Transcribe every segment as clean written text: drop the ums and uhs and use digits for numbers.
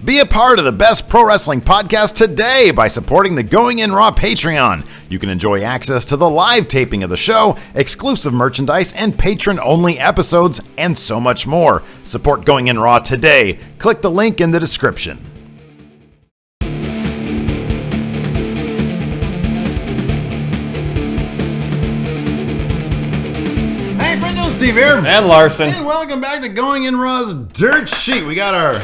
Be a part of the best pro wrestling podcast today by supporting the Going In Raw Patreon. You can enjoy access to the live taping of the show, exclusive merchandise, and patron-only episodes, and so much more. Support Going In Raw today. Click the link in the description. Hey, friend, Steve here. And Larson. And welcome back to Going In Raw's Dirt Sheet. We got our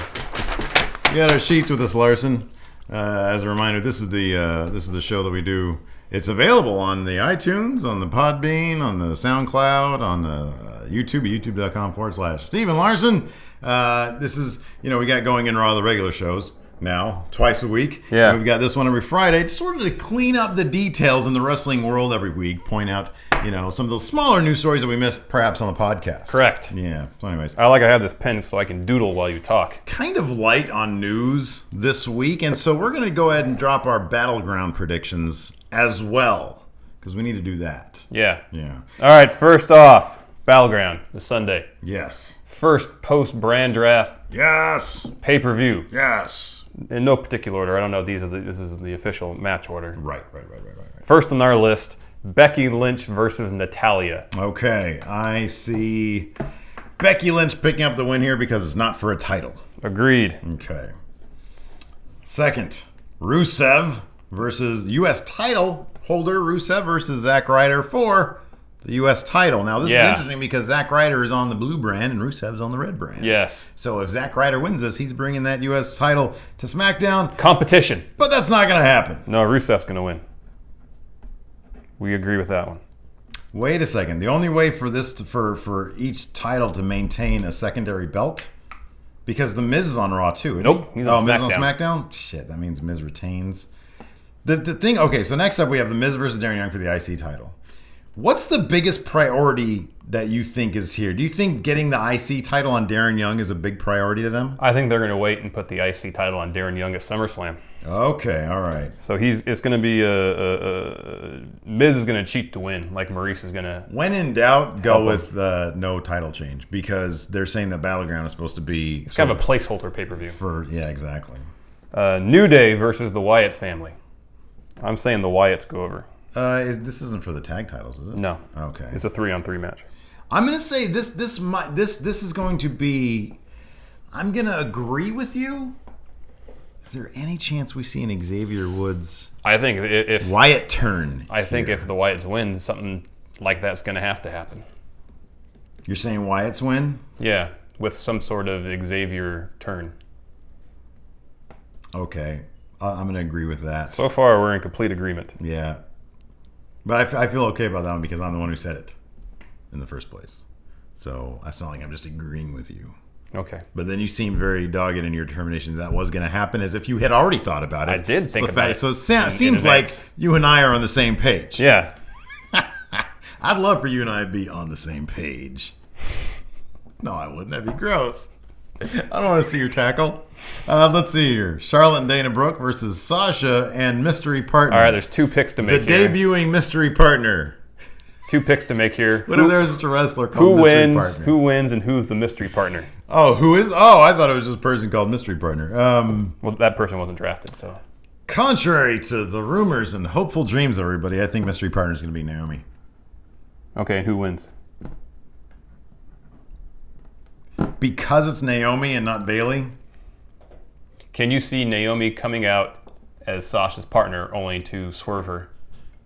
sheets with us, Larson. As a reminder, this is the show that we do. It's available on the iTunes, on the Podbean, on the SoundCloud, on the YouTube, youtube.com/Steven Larson. This is, we got Going In Raw, the regular shows now, twice a week. Yeah. And we've got this one every Friday, sort of to clean up the details in the wrestling world every week, point out, some of the smaller news stories that we missed perhaps on the podcast. Correct. Yeah. So anyways. I have this pen so I can doodle while you talk. Kind of light on news this week, and so we're going to go ahead and drop our Battleground predictions as well, because we need to do that. Yeah. Yeah. All right, first off, Battleground, this Sunday. Yes. First post-brand draft. Yes. Pay-per-view. Yes. In no particular order. I don't know if this is the official match order. Right. First on our list, Becky Lynch versus Natalya. Okay, I see Becky Lynch picking up the win here because it's not for a title. Agreed. Okay. Second, Rusev versus U.S. title holder Rusev versus Zack Ryder for the U.S. title. Now, this is interesting because Zack Ryder is on the blue brand and Rusev's on the red brand. Yes. So if Zack Ryder wins this, he's bringing that U.S. title to SmackDown. Competition. But that's not going to happen. No, Rusev's going to win. We agree with that one. Wait a second. The only way for this for each title to maintain a secondary belt, because the Miz is on Raw too. Nope, he's on Miz SmackDown. on SmackDown. Shit, that means Miz retains. The thing. Okay, so next up we have the Miz versus Darren Young for the IC title. What's the biggest priority that you think is here? Do you think getting the IC title on Darren Young is a big priority to them? I think they're going to wait and put the IC title on Darren Young at SummerSlam. Okay, all right. So it's going to be Miz is going to cheat to win, like Maurice is going to. When in doubt, go with no title change, because they're saying that Battleground is supposed to be. It's kind of a placeholder pay-per-view. Yeah, exactly. New Day versus the Wyatt family. I'm saying the Wyatts go over. This isn't for the tag titles, is it? No. Okay. It's a 3-on-3 match. I'm gonna say this is going to be. I'm gonna agree with you. Is there any chance we see an Xavier Woods? I think if Wyatt turn. I think if the Wyatts win, something like that's going to happen. You're saying Wyatt's win? Yeah, with some sort of Xavier turn. Okay, I'm gonna agree with that. So far, we're in complete agreement. Yeah, but I feel okay about that one because I'm the one who said it in the first place. So I sound like I'm just agreeing with you. Okay. But then you seem very dogged in your determination that was going to happen, as if you had already thought about it. I did think about it. So it seems like you and I are on the same page. Yeah. I'd love for you and I to be on the same page. No, I wouldn't. That'd be gross. I don't want to see your tackle. Let's see here. Charlotte and Dana Brooke versus Sasha and mystery partner. All right, there's 2 picks to make the here. Debuting mystery partner. 2 picks to make here. What if there's just a wrestler called mystery partner? Who wins, and who's the mystery partner? Oh, who is? Oh, I thought it was just a person called mystery partner. Well, that person wasn't drafted, so. Contrary to the rumors and hopeful dreams, everybody, I think mystery partner is going to be Naomi. Okay, and who wins? Because it's Naomi and not Bailey? Can you see Naomi coming out as Sasha's partner only to swerve her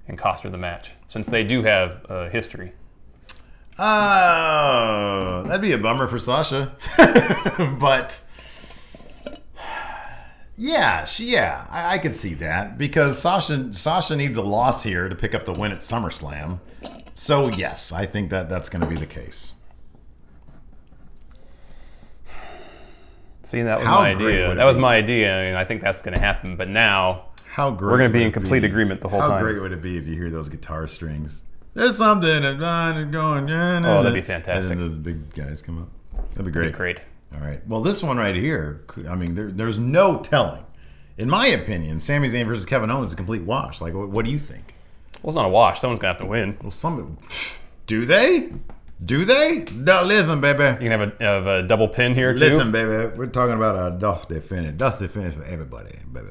and cost her the match, since they do have history? That'd be a bummer for Sasha. But I could see that, because Sasha needs a loss here to pick up the win at SummerSlam. So yes, I think that's going to be the case. See, that was my idea. That was my idea, and I think that's going to happen. But now we're going to be in complete agreement the whole time. How great would it be if you hear those guitar strings? There's something and going. Oh, that'd be fantastic. And then the big guys come up. That'd be great. That'd be great. All right. Well, this one right here, I mean, there's no telling. In my opinion, Sami Zayn versus Kevin Owens is a complete wash. Like, what do you think? Well, it's not a wash. Someone's going to have to win. Well, do they? Do they? No, listen, baby. You can have a double pin here, too. Listen, baby. We're talking about a dusty finish. Dusty finish for everybody, baby.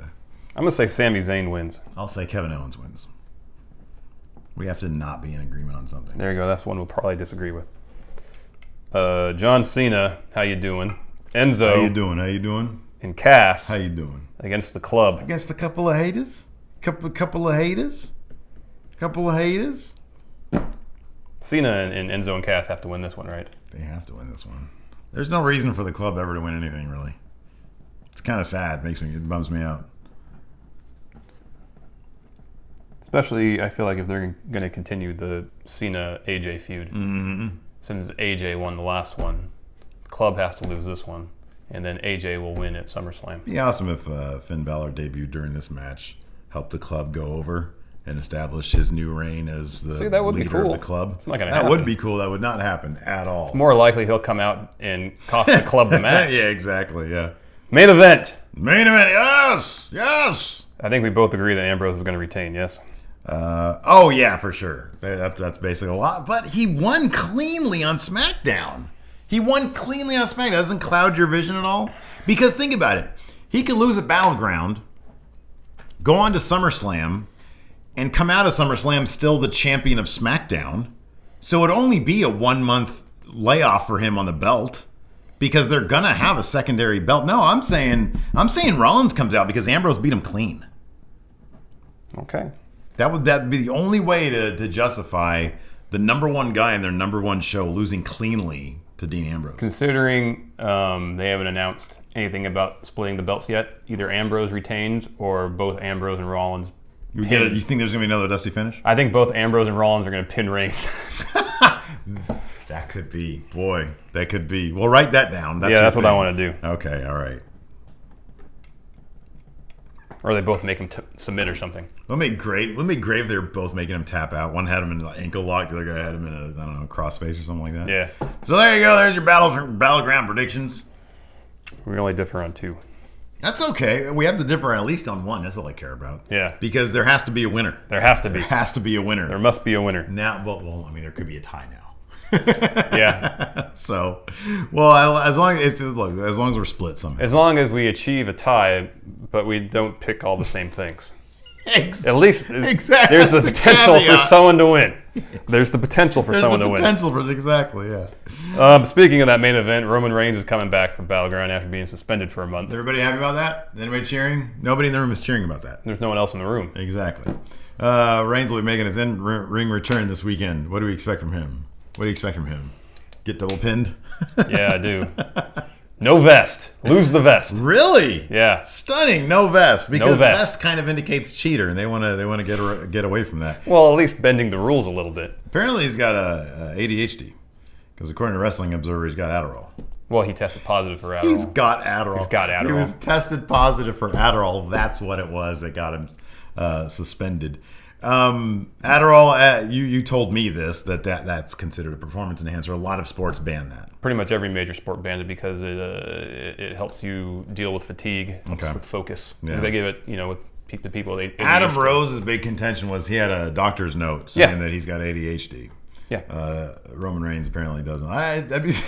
I'm going to say Sami Zayn wins. I'll say Kevin Owens wins. We have to not be in agreement on something. There you go. That's one we'll probably disagree with. John Cena, how you doing? Enzo. How you doing? And Cass. How you doing? Against the club. Against a couple of haters? Couple of haters? Cena and Enzo and Cass have to win this one, right? They have to win this one. There's no reason for the club ever to win anything, really. It's kind of sad. It bums me out. Especially, I feel like if they're going to continue the Cena-AJ feud. Mm-hmm. Since AJ won the last one, the club has to lose this one, and then AJ will win at SummerSlam. It'd be awesome if Finn Balor debuted during this match, helped the club go over, and establish his new reign as the leader of the club. It's not gonna that happen. would be cool. That would not happen at all. It's more likely he'll come out and cost the club the match. Yeah, exactly, yeah. Main event, yes! I think we both agree that Ambrose is going to retain, yes? Oh, yeah, for sure. That's basically a lot. But he won cleanly on SmackDown. Doesn't cloud your vision at all? Because think about it. He could lose at Battleground, go on to SummerSlam, and come out of SummerSlam still the champion of SmackDown. So it'd only be a 1 month layoff for him on the belt because they're gonna have a secondary belt. No, I'm saying Rollins comes out because Ambrose beat him clean. Okay. That'd be the only way to justify the number one guy in their number one show losing cleanly to Dean Ambrose. Considering they haven't announced anything about splitting the belts yet, either Ambrose retains or both Ambrose and Rollins. You think there's gonna be another dusty finish? I think both Ambrose and Rollins are going to pin Reigns. That could be. Boy, that could be. Well, write that down. That's what I want to do. Okay, all right. Or they both make him submit or something. Wouldn't it be great if they were both making him tap out. One had him in an ankle lock, the other guy had him in a crossface or something like that. Yeah. So there you go. There's your battleground predictions. We only differ on two. That's okay. We have to differ at least on one. That's all I care about. Yeah. Because there has to be a winner. There has to be. There has to be a winner. There must be a winner. Now, well, I mean, there could be a tie now. Yeah. So, well, as long as we're split somehow. As long as we achieve a tie, but we don't pick all the same things. Exactly. At least exactly. There's the potential for someone to win. There's the potential for someone to win. Exactly, yeah. Speaking of that main event, Roman Reigns is coming back for Battleground after being suspended for a month. Everybody happy about that? Anybody cheering? Nobody in the room is cheering about that. There's no one else in the room. Exactly. Reigns will be making his in-ring return this weekend. What do we expect from him? Get double pinned? Yeah, I do. No vest. Lose the vest. Really? Yeah. Stunning. No vest, because no vest. Vest kind of indicates cheater, and they want to get away from that. Well, at least bending the rules a little bit. Apparently, he's got a ADHD, because according to Wrestling Observer, he's got Adderall. Well, he tested positive for Adderall. He's got Adderall. He was tested positive for Adderall. That's what it was that got him suspended. Adderall, you told me this, that's considered a performance enhancer. A lot of sports ban that. Pretty much every major sport bans it because it helps you deal with fatigue, with focus. Yeah. They give it, with the people. Adam Rose's big contention was he had a doctor's note saying that he's got ADHD. Yeah. Roman Reigns apparently doesn't.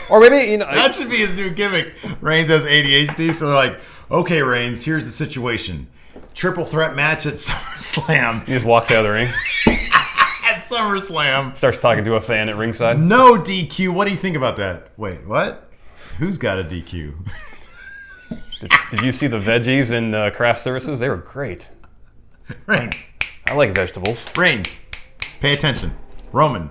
Or maybe that should be his new gimmick. Reigns has ADHD, so they're like, okay, Reigns, here's the situation. Triple threat match at SummerSlam. He just walks out of the ring. At SummerSlam. Starts talking to a fan at ringside. No DQ. What do you think about that? Wait, what? Who's got a DQ? Did you see the veggies in craft services? They were great. Reigns. I like vegetables. Reigns. Pay attention. Roman.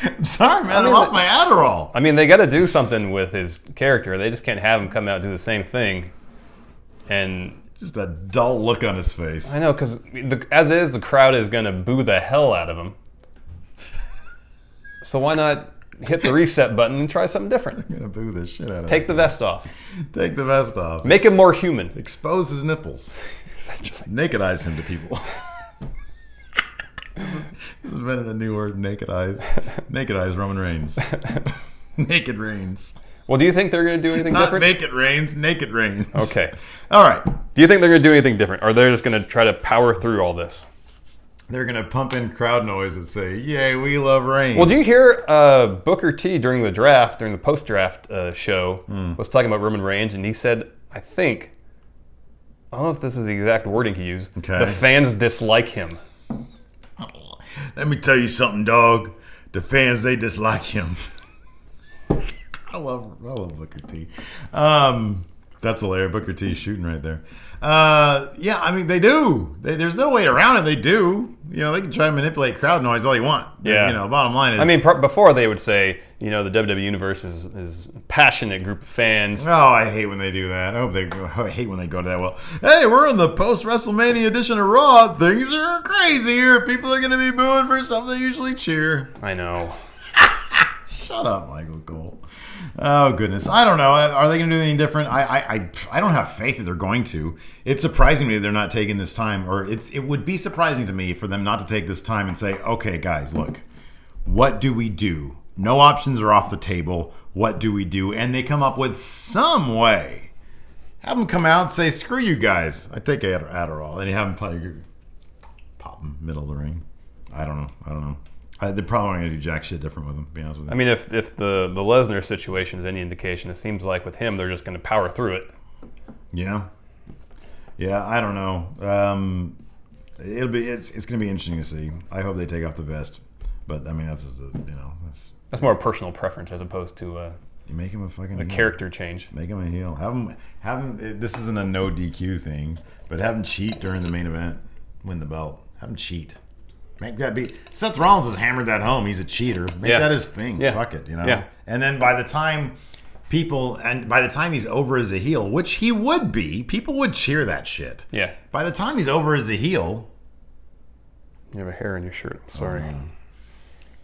I'm sorry, man. I'm off my Adderall. I mean, they got to do something with his character. They just can't have him come out and do the same thing. And just a dull look on his face. I know, because as is, the crowd is going to boo the hell out of him. So why not hit the reset button and try something different? I'm going to boo the shit out of him. Take the vest off. Take the vest off. Make him more human. Expose his nipples. Essentially. Nakedize him to people. This has been a new word, naked eyes. Naked eyes, Roman Reigns. Naked Reigns. Well, do you think they're going to do anything different? Not naked Reigns, naked Reigns. Okay. All right. Do you think they're going to do anything different? Or they're just going to try to power through all this? They're gonna pump in crowd noise that say, "Yay, we love Reigns." Well, do you hear Booker T during the post-draft show, was talking about Roman Reigns, and he said, I don't know if this is the exact wording he used, Okay. the fans dislike him. Let me tell you something, dog. The fans, they dislike him. I love Booker T. That's hilarious. Booker T's shooting right there. Yeah, I mean, they do. There's no way around it. They do. You know, they can try and manipulate crowd noise all you want. Yeah. You know, bottom line is... I mean, before they would say, you know, the WWE Universe is a passionate group of fans. Oh, I hate when they do that. I hate when they go to that. Well, hey, we're in the post-WrestleMania edition of Raw. Things are crazy here. People are going to be booing for stuff they usually cheer. I know. Shut up, Michael Cole. Oh, goodness. I don't know. Are they going to do anything different? I don't have faith that they're going to. It's surprising to me they're not taking this time, or it would be surprising to me for them not to take this time and say, okay, guys, look, what do we do? No options are off the table. What do we do? And they come up with some way. Have them come out and say, screw you guys. I take Adderall. And you have them pop them middle of the ring. I don't know. They're probably not going to do jack shit different with him, to be honest with you. I mean, if the Lesnar situation is any indication, it seems like with him, they're just going to power through it. Yeah, I don't know. It's going to be interesting to see. I hope they take off the vest, but I mean that's just That's more a personal preference as opposed to you make him a fucking heel. Character change. Make him a heel. Have him. This isn't a no DQ thing, but have him cheat during the main event, win the belt. Have him cheat. Make that be. Seth Rollins has hammered that home. He's a cheater. Make that his thing. Yeah. Fuck it, you know. Yeah. And then by the time he's over as a heel, which he would be, people would cheer that shit. Yeah. By the time he's over as a heel, you have a hair in your shirt. I'm sorry.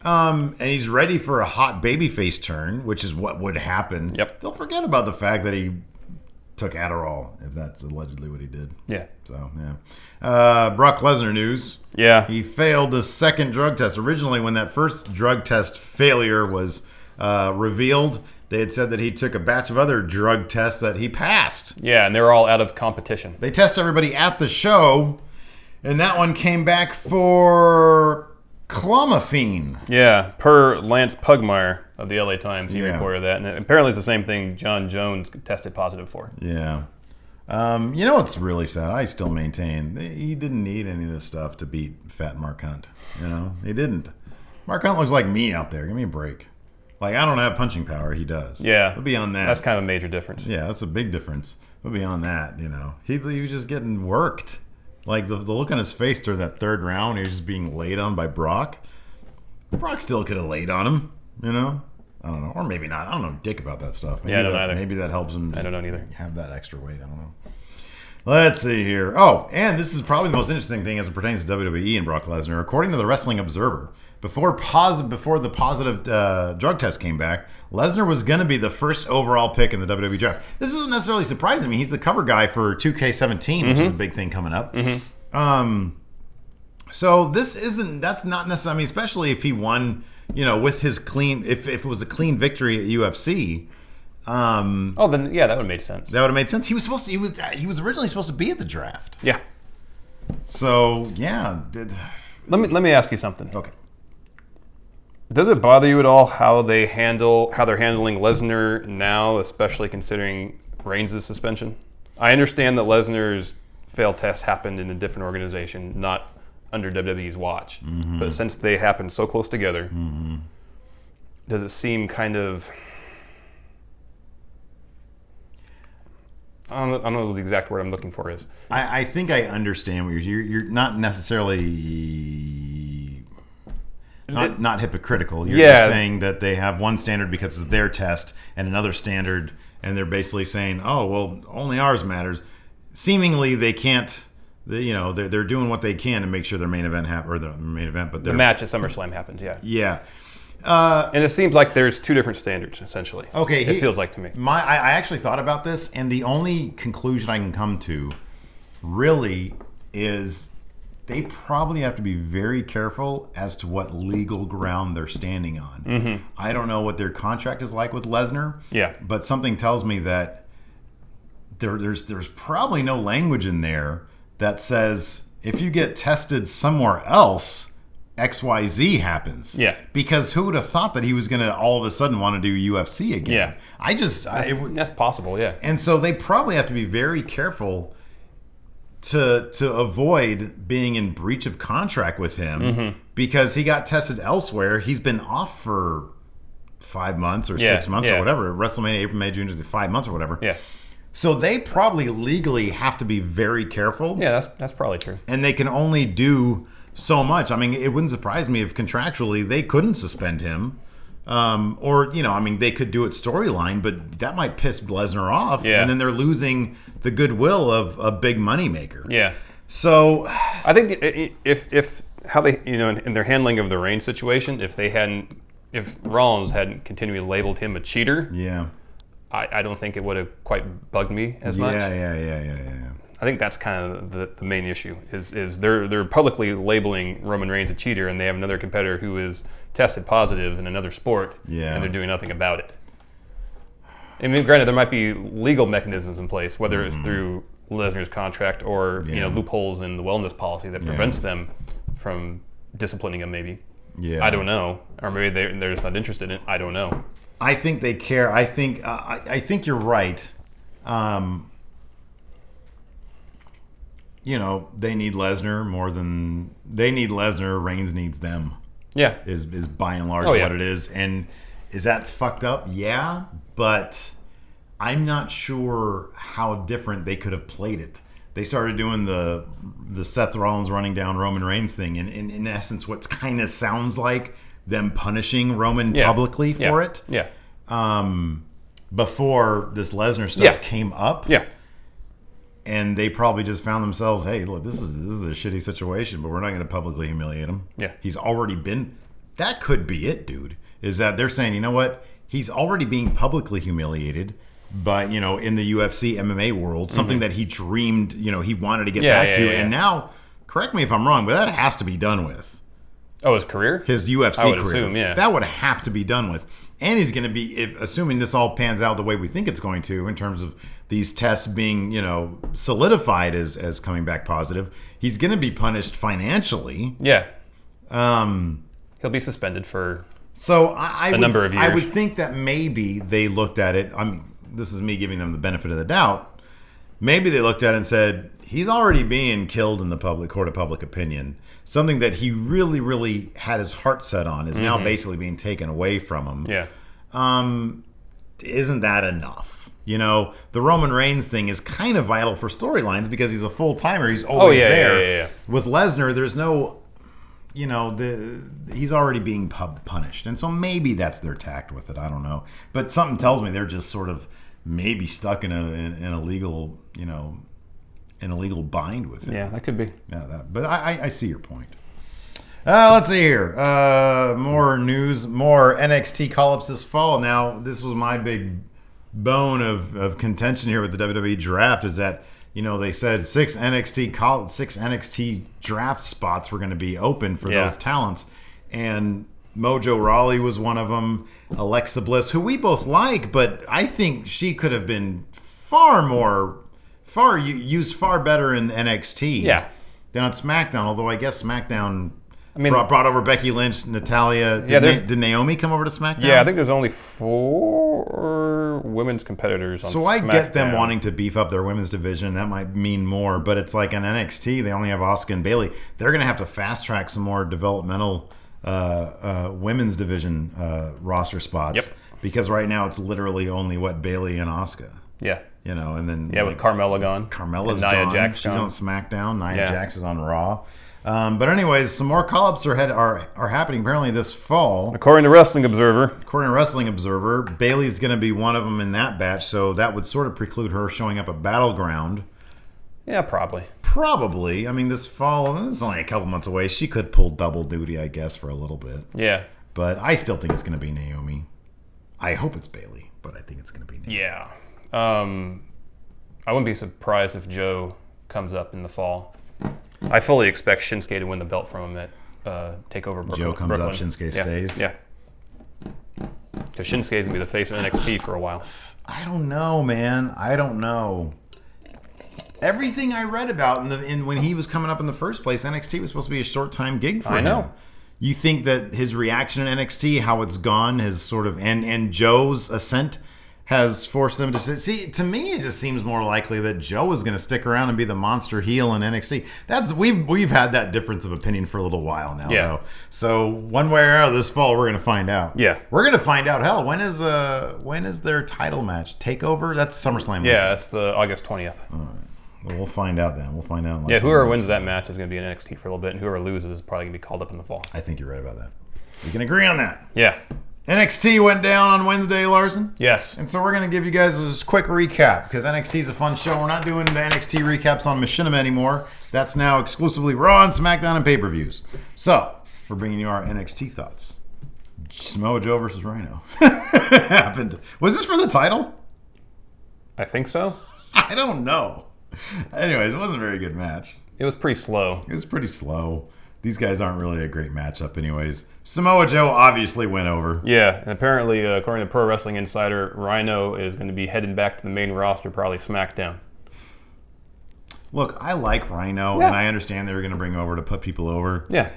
And he's ready for a hot babyface turn, which is what would happen. Yep. They'll forget about the fact that he took Adderall, if that's allegedly what he did. Yeah. So, yeah. Brock Lesnar news. Yeah. He failed the second drug test. Originally, when that first drug test failure was revealed, they had said that he took a batch of other drug tests that he passed. Yeah, and they were all out of competition. They test everybody at the show, and that one came back for clomiphene. Yeah, per Lance Pugmire of the LA Times, he Yeah. reported that. And apparently it's the same thing John Jones tested positive for. Yeah. You know what's really sad? I still maintain he didn't need any of this stuff to beat Fat Mark Hunt. You know, he didn't. Mark Hunt looks like me out there. Give me a break. Like, I don't have punching power. He does. Yeah. But beyond that, That's kind of a major difference. yeah, that's a big difference. But beyond that, you know, he was just getting worked. Like the look on his face during that third round, he was just being laid on by Brock. Brock still could have laid on him. You know. I don't know, or maybe not. I don't know dick about that stuff. Maybe Yeah, I don't either. Maybe that helps him. I don't know either. Have that extra weight. I don't know. Let's see here. Oh, and this is probably the most interesting thing as it pertains to WWE and Brock Lesnar. According to the Wrestling Observer, before the positive drug test came back, Lesnar was going to be the first overall pick in the WWE draft. This isn't necessarily surprising to me. He's the cover guy for 2K17, which is a big thing coming up. So that's not necessarily, I mean, especially if he won, you know, with his clean, if it was a clean victory at UFC. Then yeah, that would have made sense. That would have made sense. He was originally supposed to be at the draft. Yeah. So yeah. Let me ask you something. Okay. Does it bother you at all how they're handling Lesnar now, especially considering Reigns' suspension? I understand that Lesnar's failed test happened in a different organization, not under WWE's watch. But since they happened so close together, does it seem kind of... I don't know what the exact word I'm looking for is. I think I understand what you're not necessarily not hypocritical. You're just saying that they have one standard because it's their test and another standard, and they're basically saying, oh, well, only ours matters. Seemingly they can't, they're doing what they can to make sure their main event but the match at SummerSlam happens, yeah. Yeah. And it seems like there's two different standards, essentially. Okay. It feels like to me. I actually thought about this, and the only conclusion I can come to really is they probably have to be very careful as to what legal ground they're standing on. I don't know what their contract is like with Lesnar. Yeah. But something tells me that there's probably no language in there that says if you get tested somewhere else, XYZ happens. Yeah. Because who would have thought that he was going to all of a sudden want to do UFC again? Yeah. That's possible, yeah. And so they probably have to be very careful to avoid being in breach of contract with him because he got tested elsewhere. He's been off for 5 months or 6 months or whatever. WrestleMania, April, May, June, 5 months or whatever. Yeah. So they probably legally have to be very careful. Yeah, that's probably true. And they can only do so much. I mean, it wouldn't surprise me if contractually they couldn't suspend him. Or, you know, I mean, they could do it storyline, but that might piss Lesnar off. Yeah. And then they're losing the goodwill of a big moneymaker. Yeah. So I think if how they, you know, in their handling of the Reigns situation, if Rollins hadn't continually labeled him a cheater, yeah. I don't think it would have quite bugged me as much. Yeah. I think that's kind of the main issue is they're publicly labeling Roman Reigns a cheater, and they have another competitor who is tested positive in another sport, and they're doing nothing about it. I mean, granted, there might be legal mechanisms in place, whether it's through Lesnar's contract or you know, loopholes in the wellness policy that prevents them from disciplining him. Maybe, I don't know, or maybe they're just not interested in it. I don't know. I think they care. I think you're right. You know, they need Lesnar more than they need Lesnar. Reigns needs them. Yeah, is by and large what it is. And is that fucked up? Yeah, but I'm not sure how different they could have played it. They started doing the Seth Rollins running down Roman Reigns thing, and in essence, what kind of sounds like them punishing Roman publicly for it. Yeah. Before this Lesnar stuff came up. Yeah. And they probably just found themselves, hey, look, this is a shitty situation, but we're not going to publicly humiliate him. Yeah. He's already been. That could be it, dude. Is that they're saying, you know what? He's already being publicly humiliated by, you know, in the UFC MMA world, something that he dreamed, you know, he wanted to get back to. And now, correct me if I'm wrong, but that has to be done with. Oh, his career? His UFC I would career. assume, yeah. That would have to be done with. And he's going to be, assuming this all pans out the way we think it's going to, in terms of these tests being, you know, solidified as coming back positive, he's going to be punished financially. Yeah. He'll be suspended for a number of years. I would think that maybe they looked at it. I mean, this is me giving them the benefit of the doubt. Maybe they looked at it and said, he's already being killed in the court of public opinion. Something that he really, really had his heart set on is now basically being taken away from him. Yeah. Isn't that enough? You know, the Roman Reigns thing is kind of vital for storylines because he's a full-timer. He's always there. Yeah. With Lesnar, there's no, you know, he's already being punished. And so maybe that's their tact with it. I don't know. But something tells me they're just sort of maybe stuck in a legal, you know, in a legal bind with it. Yeah, that could be. Yeah, but I see your point. Let's see here. More news, more NXT call-ups this fall. Now, this was my big bone of contention here with the WWE draft is that, you know, they said 6 NXT draft spots were going to be open for those talents. And Mojo Rawley was one of them. Alexa Bliss, who we both like, but I think she could have been used far better in NXT than on SmackDown. Although I guess SmackDown brought over Becky Lynch, Natalia. Did Naomi come over to SmackDown? Yeah, I think there's only 4 women's competitors on SmackDown. So I get them wanting to beef up their women's division. That might mean more, but it's like in NXT, they only have Asuka and Bayley. They're going to have to fast track some more developmental women's division roster spots. Yep. Because right now it's literally only Bayley and Asuka. Yeah. You know, and then with Carmella gone. Carmella's Nia gone. Jax She's gone. on SmackDown. Nia Jax is on Raw. But anyways, some more call-ups are happening apparently this fall. According to Wrestling Observer. Bayley's going to be one of them in that batch, so that would sort of preclude her showing up at Battleground. Yeah, probably. Probably. I mean, this fall, it's only a couple months away. She could pull double duty, I guess, for a little bit. Yeah. But I still think it's going to be Naomi. I hope it's Bayley, but I think it's going to be Naomi. Yeah. I wouldn't be surprised if Joe comes up in the fall. I fully expect Shinsuke to win the belt from him at TakeOver Brooklyn. Joe comes up, Shinsuke stays? Yeah. Because Shinsuke's going to be the face of NXT for a while. I don't know, man. I don't know. Everything I read about when he was coming up in the first place, NXT was supposed to be a short-time gig for him. I know. You think that his reaction in NXT, how it's gone, has sort of and Joe's ascent has forced him to see. To me, it just seems more likely that Joe is going to stick around and be the monster heel in NXT. We've had that difference of opinion for a little while now. Yeah. Though. So one way or another, this fall we're going to find out. Yeah. We're going to find out. Hell, when is their title match? Takeover? That's SummerSlam. Yeah, that's the August 20th. Well, we'll find out then. We'll find out. Yeah, whoever wins that match is going to be in NXT for a little bit, and whoever loses is probably going to be called up in the fall. I think you're right about that. We can agree on that. Yeah. NXT went down on Wednesday, Larson. Yes. And so we're going to give you guys this quick recap because NXT is a fun show. We're not doing the NXT recaps on Machinima anymore. That's now exclusively Raw and SmackDown and pay-per-views. So we're bringing you our NXT thoughts. Samoa Joe versus Rhino. Happened. Was this for the title? I think so. I don't know. Anyways, it wasn't a very good match. It was pretty slow. It was pretty slow. These guys aren't really a great matchup anyways. Samoa Joe obviously went over. Yeah, and apparently, according to Pro Wrestling Insider, Rhino is going to be heading back to the main roster, probably SmackDown. Look, I like Rhino, and I understand they were going to bring over to put people over. Yeah.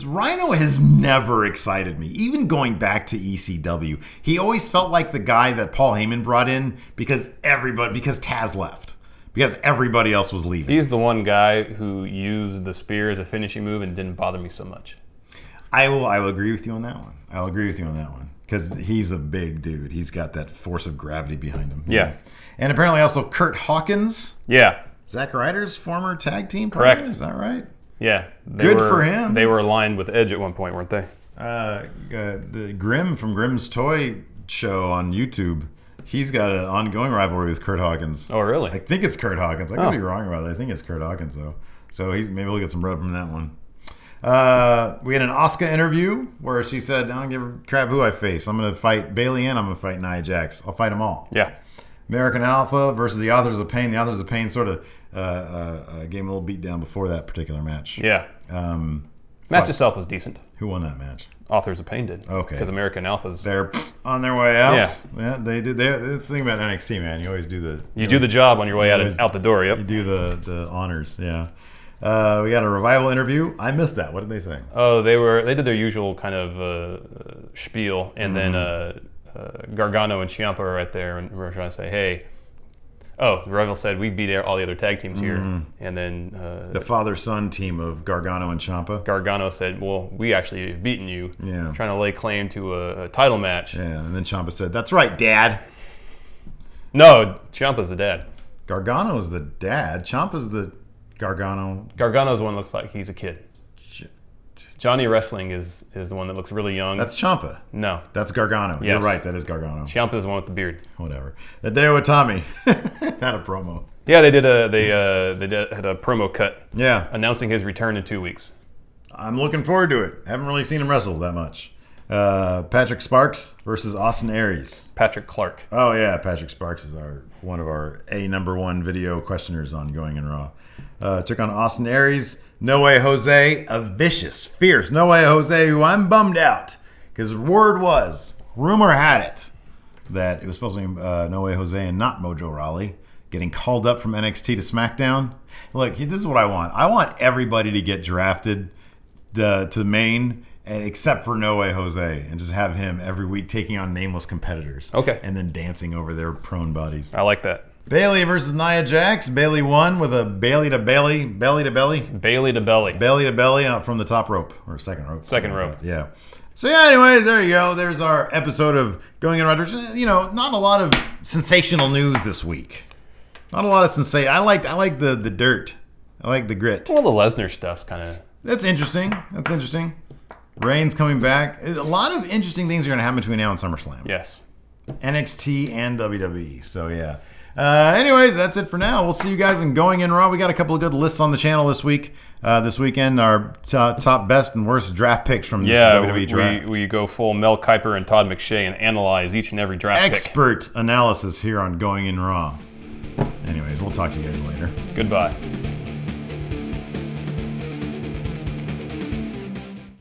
Rhino has never excited me. Even going back to ECW, he always felt like the guy that Paul Heyman brought in because Taz left. Because everybody else was leaving. He's the one guy who used the spear as a finishing move and didn't bother me so much. I will agree with you on that one. I'll agree with you on that one. Because he's a big dude. He's got that force of gravity behind him. Yeah. And apparently also Kurt Hawkins. Yeah. Zack Ryder's former tag team partner. Correct. Is that right? Yeah. Good for him. They were aligned with Edge at one point, weren't they? The Grimm from Grimm's Toy Show on YouTube. He's got an ongoing rivalry with Kurt Hawkins. Oh, really? I think it's Kurt Hawkins. I could be wrong about it. I think it's Kurt Hawkins, though. So maybe we'll get some rub from that one. We had an Asuka interview where she said, I don't give a crap who I face. I'm going to fight Bayley and I'm going to fight Nia Jax. I'll fight them all. Yeah. American Alpha versus the Authors of Pain. The Authors of Pain sort of gave him a little beat down before that particular match. Yeah. Match itself was decent. Who won that match? Authors of Pain did. Okay. Because American Alpha's... They're on their way out. Yeah. They did. That's the thing about NXT, man. You always do the... You do the job on your way out the door, yep. You do the honors, yeah. We got a Revival interview. I missed that. What did they say? Oh, they did their usual kind of spiel, and then Gargano and Ciampa were right there, and we were trying to say, hey... Oh, Revival said we beat all the other tag teams here, and then the father-son team of Gargano and Ciampa. Gargano said, "Well, we actually have beaten you." Yeah, trying to lay claim to a title match. Yeah, and then Ciampa said, "That's right, Dad." No, Ciampa's the dad. Gargano's the dad. Ciampa's the Gargano. Gargano's the one that looks like he's a kid. Johnny Wrestling is the one that looks really young. That's Ciampa. No. That's Gargano. Yes. You're right, that is Gargano. Ciampa is the one with the beard. Whatever. Hideo Itami had a promo. Yeah, they had a promo cut. Yeah. Announcing his return in 2 weeks. I'm looking forward to it. Haven't really seen him wrestle that much. Patrick Sparks versus Austin Aries. Patrick Clark. Oh yeah, Patrick Sparks is one of our number one video questioners on Going in Raw. Took on Austin Aries. No Way Jose, a vicious, fierce No Way Jose, who I'm bummed out because rumor had it that it was supposed to be No Way Jose and not Mojo Rawley getting called up from NXT to SmackDown. Look, this is what I want. I want everybody to get drafted to Maine, except for No Way Jose, and just have him every week taking on nameless competitors. Okay. And then dancing over their prone bodies. I like that. Bayley versus Nia Jax. Bayley won with a Bayley to belly, belly to belly. Bayley to belly. Belly to belly out from the top rope, or second rope. Second rope. Yeah. So yeah, anyways, there you go. There's our episode of Going in Raw. You know, not a lot of sensational news this week. Not a lot of sensation. I like the dirt. I like the grit. Well, the Lesnar stuff's kind of... That's interesting. Reigns coming back. A lot of interesting things are going to happen between now and SummerSlam. Yes. NXT and WWE. So yeah. Anyways, that's it for now. We'll see you guys in Going in Raw. We got a couple of good lists on the channel this week. This weekend, our top best and worst draft picks from this WWE draft. We go full Mel Kiper and Todd McShay and analyze each and every draft pick. Expert analysis here on Going in Raw. Anyways, we'll talk to you guys later. Goodbye.